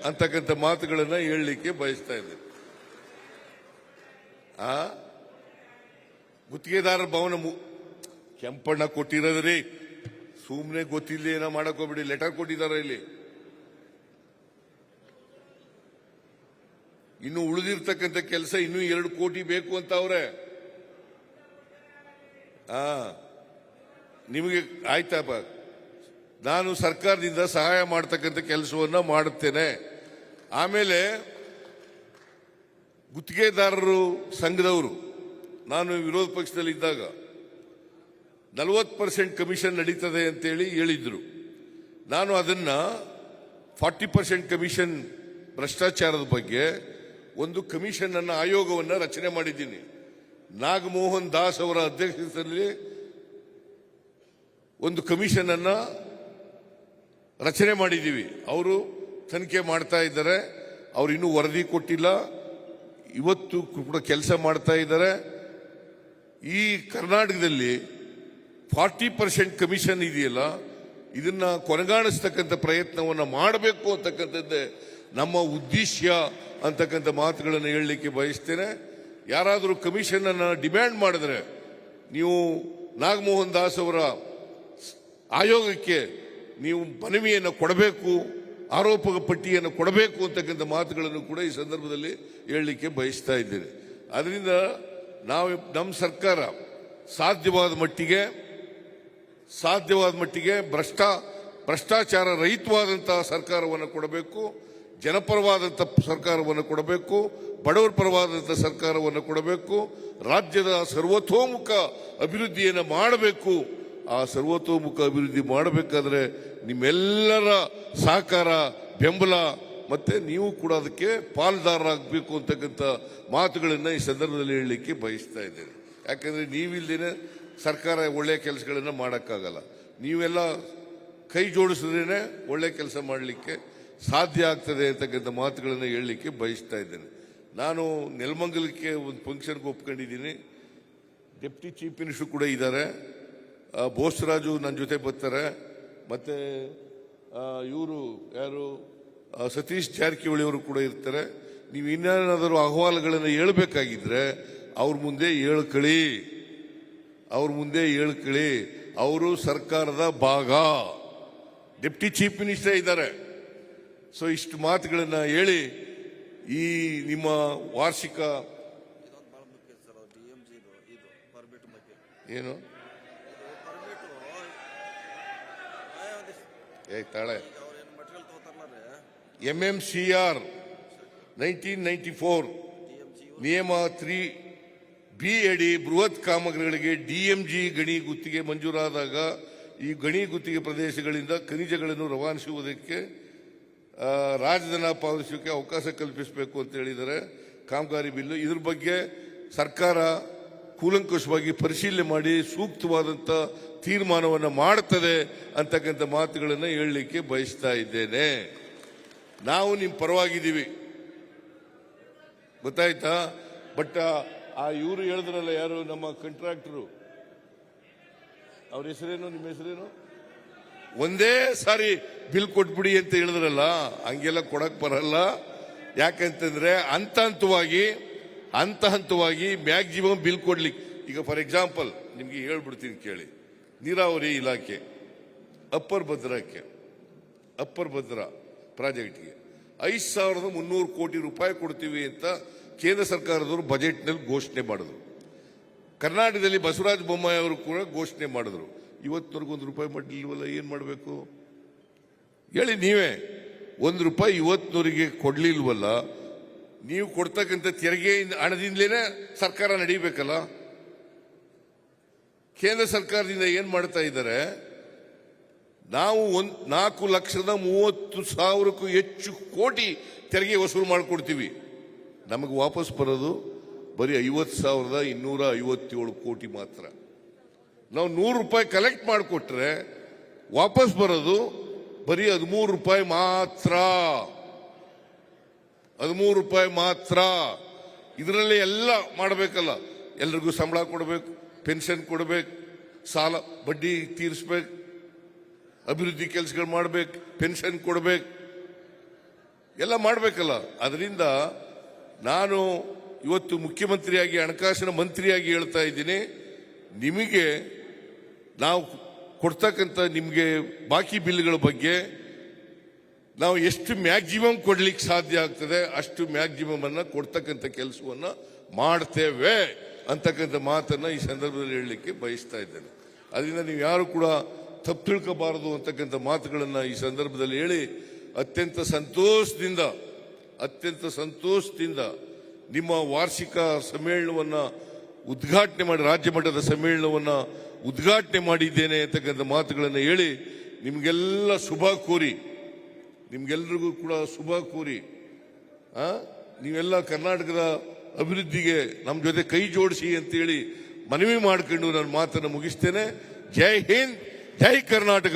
ಅಂತಕ್ಕಂಥ ಮಾತುಗಳನ್ನ ಹೇಳಲಿಕ್ಕೆ ಬಯಸ್ತಾ ಇದ್ದೇನೆ. ಗುತ್ತಿಗೆದಾರರ ಭವನ ಕೆಂಪಣ್ಣ ಕೊಟ್ಟಿರೋದ್ರಿ, ಸುಮ್ನೆ ಗೊತ್ತಿಲ್ಲ ಏನೋ ಮಾಡಕ್ ಹೋಗ್ಬಿಡಿ. ಲೆಟರ್ ಕೊಟ್ಟಿದ್ದಾರೆ ಇಲ್ಲಿ. ಇನ್ನು ಉಳಿದಿರ್ತಕ್ಕಂಥ ಕೆಲಸ ಇನ್ನೂ 2 ಕೋಟಿ ಬೇಕು ಅಂತ ಅವ್ರೆ. ನಿಮಗೆ ಆಯ್ತಪ್ಪ, ನಾನು ಸರ್ಕಾರದಿಂದ ಸಹಾಯ ಮಾಡತಕ್ಕಂಥ ಕೆಲಸವನ್ನ ಮಾಡುತ್ತೇನೆ. ಆಮೇಲೆ ಗುತ್ತಿಗೆದಾರರು ಸಂಘದವರು ನಾನು ವಿರೋಧ ಪಕ್ಷದಲ್ಲಿದ್ದಾಗ 40% ಕಮಿಷನ್ ನಡೀತದೆ ಅಂತೇಳಿ ಹೇಳಿದ್ರು. ನಾನು ಅದನ್ನ 40% ಕಮಿಷನ್ ಭ್ರಷ್ಟಾಚಾರದ ಬಗ್ಗೆ ಒಂದು ಕಮಿಷನ್ ಅನ್ನ ಆಯೋಗವನ್ನು ರಚನೆ ಮಾಡಿದ್ದೀನಿ. ನಾಗಮೋಹನ್ ದಾಸ್ ಅವರ ಅಧ್ಯಕ್ಷತೆಯಲ್ಲಿ ಒಂದು ಕಮಿಷನ್ ಅನ್ನ ರಚನೆ ಮಾಡಿದ್ದೀವಿ. ಅವರು ತನಿಖೆ ಮಾಡ್ತಾ ಇದ್ದಾರೆ. ಅವರು ಇನ್ನೂ ವರದಿ ಕೊಟ್ಟಿಲ್ಲ. ಇವತ್ತು ಕೂಡ ಕೆಲಸ ಮಾಡ್ತಾ ಇದ್ದಾರೆ. ಈ ಕರ್ನಾಟಕದಲ್ಲಿ 40% ಕಮಿಷನ್ ಇದೆಯಲ್ಲ, ಇದನ್ನ ಕೊನೆಗಾಣಿಸ್ತಕ್ಕಂಥ ಪ್ರಯತ್ನವನ್ನು ಮಾಡಬೇಕು ಅಂತಕ್ಕಂಥದ್ದೇ ನಮ್ಮ ಉದ್ದೇಶ ಅಂತಕ್ಕಂಥ ಮಾತುಗಳನ್ನು ಹೇಳಲಿಕ್ಕೆ ಬಯಸ್ತೇನೆ. ಯಾರಾದರೂ ಕಮಿಷನ್ ಅನ್ನ ಡಿಮ್ಯಾಂಡ್ ಮಾಡಿದ್ರೆ ನೀವು ನಾಗಮೋಹನ್ ದಾಸ್ ಅವರ ಆಯೋಗಕ್ಕೆ ನೀವು ಮನವಿಯನ್ನು ಕೊಡಬೇಕು, ಆರೋಪ ಪಟ್ಟಿಯನ್ನು ಕೊಡಬೇಕು ಅಂತಕ್ಕಂಥ ಮಾತುಗಳನ್ನು ಕೂಡ ಈ ಸಂದರ್ಭದಲ್ಲಿ ಹೇಳಲಿಕ್ಕೆ ಬಯಸ್ತಾ ಇದ್ದೇನೆ. ಅದರಿಂದ ನಮ್ಮ ಸರ್ಕಾರ ಸಾಧ್ಯವಾದ ಮಟ್ಟಿಗೆ ಭ್ರಷ್ಟಾಚಾರ ರಹಿತವಾದಂತಹ ಸರ್ಕಾರವನ್ನು ಕೊಡಬೇಕು, ಜನಪರವಾದಂಥ ಸರ್ಕಾರವನ್ನು ಕೊಡಬೇಕು, ಬಡವರ ಪರವಾದಂಥ ಸರ್ಕಾರವನ್ನು ಕೊಡಬೇಕು, ರಾಜ್ಯದ ಸರ್ವತೋಮುಖ ಅಭಿವೃದ್ಧಿಯನ್ನು ಮಾಡಬೇಕು. ಆ ಸರ್ವತೋಮುಖ ಅಭಿವೃದ್ಧಿ ಮಾಡಬೇಕಾದ್ರೆ ನಿಮ್ಮೆಲ್ಲರ ಸಹಕಾರ, ಬೆಂಬಲ ಮತ್ತೆ ನೀವು ಕೂಡ ಅದಕ್ಕೆ ಪಾಲ್ದಾರರಾಗಬೇಕು ಅಂತಕ್ಕಂಥ ಮಾತುಗಳನ್ನು ಈ ಸಂದರ್ಭದಲ್ಲಿ ಹೇಳಲಿಕ್ಕೆ ಬಯಸ್ತಾ ಇದ್ದೇನೆ. ಯಾಕಂದ್ರೆ ನೀವಿಲ್ದೇನೆ ಸರ್ಕಾರ ಒಳ್ಳೆಯ ಕೆಲಸಗಳನ್ನು ಮಾಡೋಕ್ಕಾಗಲ್ಲ. ನೀವೆಲ್ಲ ಕೈ ಜೋಡಿಸಿದ್ರೇನೆ ಒಳ್ಳೆ ಕೆಲಸ ಮಾಡಲಿಕ್ಕೆ ಸಾಧ್ಯ ಆಗ್ತದೆ ಅಂತಕ್ಕಂಥ ಮಾತುಗಳನ್ನು ಹೇಳಲಿಕ್ಕೆ ಬಯಸ್ತಾ ಇದ್ದೇನೆ. ನಾನು ನೆಲಮಂಗಲಕ್ಕೆ ಒಂದು ಫಂಕ್ಷನ್ಗೆ ಒಪ್ಕೊಂಡಿದ್ದೀನಿ. ಡೆಪ್ಟಿ ಚೀಫ್ ಮಿನಿಸ್ಟರ್ ಕೂಡ ಇದ್ದಾರೆ. ಬೋಸರಾಜು ನನ್ನ ಜೊತೆ ಬರ್ತಾರೆ. ಮತ್ತೆ ಇವರು ಯಾರು ಸತೀಶ್ ಜಾರಕಿಹೊಳಿ ಅವರು ಕೂಡ ಇರ್ತಾರೆ. ನೀವು ಇನ್ನೇನಾದರೂ ಅಹವಾಲುಗಳನ್ನು ಹೇಳಬೇಕಾಗಿದ್ರೆ ಅವ್ರ ಮುಂದೆ ಹೇಳ್ಕೊಳ್ಳಿ. ಅವರು ಸರ್ಕಾರದ ಭಾಗ, ಡೆಪ್ಟಿ ಚೀಫ್ ಮಿನಿಸ್ಟರ್ ಇದ್ದಾರೆ. ಸೊ ಇಷ್ಟು ಮಾತುಗಳನ್ನ ಹೇಳಿ ಈ ನಿಮ್ಮ ವಾರ್ಷಿಕ ಏನು ತಾಳೆ MMCR 1994 ನಿಯಮ 3B ಅಡಿ ಬೃಹತ್ ಕಾಮಗಾರಿಗಳಿಗೆ DMG ಗಣಿ ಗುತ್ತಿಗೆ ಮಂಜೂರಾದಾಗ ಈ ಗಣಿ ಗುತ್ತಿಗೆ ಪ್ರದೇಶಗಳಿಂದ ಖನಿಜಗಳನ್ನು ರವಾನಿಸುವುದಕ್ಕೆ ರಾಜಧನ ಪಾವತಿಸೋಕೆ ಅವಕಾಶ ಕಲ್ಪಿಸಬೇಕು ಅಂತ ಹೇಳಿದ್ದಾರೆ. ಕಾಮಗಾರಿ ಬಿಲ್ಲು ಇದ್ರ ಬಗ್ಗೆ ಸರ್ಕಾರ ಕೂಲಂಕುಷವಾಗಿ ಪರಿಶೀಲನೆ ಮಾಡಿ ಸೂಕ್ತವಾದಂಥ ತೀರ್ಮಾನವನ್ನು ಮಾಡುತ್ತದೆ ಅಂತಕ್ಕಂಥ ಮಾತುಗಳನ್ನು ಹೇಳಲಿಕ್ಕೆ ಬಯಸ್ತಾ ಇದ್ದೇನೆ. ನಾವು ನಿಮ್ಮ ಪರವಾಗಿದ್ದೀವಿ, ಗೊತ್ತಾಯ್ತಾ? ಬಟ್ ಇವರು ಹೇಳಿದ್ರಲ್ಲ, ಯಾರು ನಮ್ಮ ಕಾಂಟ್ರಾಕ್ಟರು, ಅವ್ರ ಹೆಸರೇನು, ನಿಮ್ಮ ಹೆಸರೇನು, ಒಂದೇ ಸಾರಿ ಬಿಲ್ ಕೊಟ್ಬಿಡಿ ಅಂತ ಹೇಳಿದ್ರಲ್ಲ, ಹಂಗೆಲ್ಲ ಕೊಡಕ್ ಬರಲ್ಲ. ಯಾಕಂತಂದ್ರೆ ಹಂತ ಹಂತವಾಗಿ ಮ್ಯಾಕ್ಸಿಮಮ್ ಬಿಲ್ ಕೊಡ್ಲಿಕ್ಕೆ. ಈಗ ಫಾರ್ ಎಕ್ಸಾಂಪಲ್ ನಿಮ್ಗೆ ಹೇಳ್ಬಿಡ್ತೀನಿ ಕೇಳಿ. ನೀರಾವರಿ ಇಲಾಖೆ ಅಪ್ಪರ್ ಭದ್ರಾ ಪ್ರಾಜೆಕ್ಟ್ಗೆ 5,300 ಕೋಟಿ ರೂಪಾಯಿ ಕೊಡ್ತೀವಿ ಅಂತ ಕೇಂದ್ರ ಸರ್ಕಾರದವರು ಬಜೆಟ್ನಲ್ಲಿ ಘೋಷಣೆ ಮಾಡಿದ್ರು. ಕರ್ನಾಟಕದಲ್ಲಿ ಬಸವರಾಜ ಬೊಮ್ಮಾಯಿ ಅವರು ಕೂಡ ಘೋಷಣೆ ಮಾಡಿದ್ರು. ಇವತ್ತವರೆಗೂ ₹1 ಮಾಡಲಿಲ್ವಲ್ಲ, ಏನ್ ಮಾಡಬೇಕು ಹೇಳಿ ನೀವೇ? ₹1 ಇವತ್ತಿನವರಿಗೆ ಕೊಡ್ಲಿಲ್ವಲ್ಲ. ನೀವು ಕೊಡ್ತಕ್ಕಂಥ ತೆರಿಗೆ ಹಣದಿಂದಲೇ ಸರ್ಕಾರ ನಡೀಬೇಕಲ್ಲ. ಕೇಂದ್ರ ಸರ್ಕಾರದಿಂದ ಏನ್ ಮಾಡ್ತಾ ಇದ್ದಾರೆ? ನಾವು 4,30,30,000ಕ್ಕೂ ಹೆಚ್ಚು ಕೋಟಿ ತೆರಿಗೆ ವಸೂಲು ಮಾಡಿಕೊಡ್ತೀವಿ. ನಮಗೆ ವಾಪಸ್ ಬರೋದು ಬರೀ 50,257 ಕೋಟಿ ಮಾತ್ರ. ನಾವು ₹100 ಕಲೆಕ್ಟ್ ಮಾಡಿಕೊಟ್ರೆ ವಾಪಸ್ ಬರೋದು ಬರೀ ₹13 ಮಾತ್ರ. ₹13 ಮಾತ್ರ. ಇದರಲ್ಲಿ ಎಲ್ಲ ಮಾಡಬೇಕಲ್ಲ. ಎಲ್ರಿಗೂ ಸಂಬಳ ಕೊಡಬೇಕು, ಪೆನ್ಷನ್ ಕೊಡಬೇಕು, ಸಾಲ ಬಡ್ಡಿ ತೀರಿಸಬೇಕು, ಅಭಿವೃದ್ಧಿ ಕೆಲಸಗಳು ಮಾಡಬೇಕು, ಪೆನ್ಷನ್ ಕೊಡಬೇಕು. ಎಲ್ಲ ಮಾಡಬೇಕಲ್ಲ. ಅದರಿಂದ ನಾನು ಇವತ್ತು ಮುಖ್ಯಮಂತ್ರಿಯಾಗಿ ಹಣಕಾಸಿನ ಮಂತ್ರಿಯಾಗಿ ಹೇಳ್ತಾ ಇದ್ದೀನಿ, ನಿಮಗೆ ನಾವು ಕೊಡ್ತಕ್ಕಂಥ ನಿಮಗೆ ಬಾಕಿ ಬಿಲ್ಗಳ ಬಗ್ಗೆ ನಾವು ಎಷ್ಟು ಮ್ಯಾಕ್ಸಿಮಮ್ ಕೊಡ್ಲಿಕ್ಕೆ ಸಾಧ್ಯ ಆಗ್ತದೆ ಅಷ್ಟು ಮ್ಯಾಕ್ಸಿಮಮ್ ಅನ್ನ ಕೊಡ್ತಕ್ಕಂಥ ಕೆಲಸವನ್ನ ಮಾಡ್ತೇವೆ ಅಂತಕ್ಕಂಥ ಮಾತನ್ನ ಈ ಸಂದರ್ಭದಲ್ಲಿ ಹೇಳಲಿಕ್ಕೆ ಬಯಸ್ತಾ ಇದ್ದೇನೆ. ಅದರಿಂದ ನೀವು ಯಾರು ಕೂಡ ತಪ್ಪು ತಿಳ್ಕೋಬಾರದು ಅಂತಕ್ಕಂಥ ಮಾತುಗಳನ್ನ ಈ ಸಂದರ್ಭದಲ್ಲಿ ಹೇಳಿ ಅತ್ಯಂತ ಸಂತೋಷದಿಂದ ನಿಮ್ಮ ವಾರ್ಷಿಕ ಸಮ್ಮೇಳನವನ್ನ ಉದ್ಘಾಟನೆ ಮಾಡಿ, ರಾಜ್ಯ ಮಟ್ಟದ ಸಮ್ಮೇಳನವನ್ನ ಉದ್ಘಾಟನೆ ಮಾಡಿದ್ದೇನೆ ಅಂತಕ್ಕಂಥ ಮಾತುಗಳನ್ನು ಹೇಳಿ ನಿಮ್ಗೆಲ್ಲ ನಿಮ್ಗೆಲ್ಲರಿಗೂ ಕೂಡ ಶುಭ ಕೋರಿ ನೀವೆಲ್ಲ ಕರ್ನಾಟಕದ ಅಭಿವೃದ್ಧಿಗೆ ನಮ್ಮ ಜೊತೆ ಕೈ ಜೋಡಿಸಿ ಅಂತೇಳಿ ಮನವಿ ಮಾಡಿಕೊಂಡು ನಾನು ಮಾತನ್ನು ಮುಗಿಸ್ತೇನೆ. ಜೈ ಹಿಂದ್, ಜೈ ಕರ್ನಾಟಕ.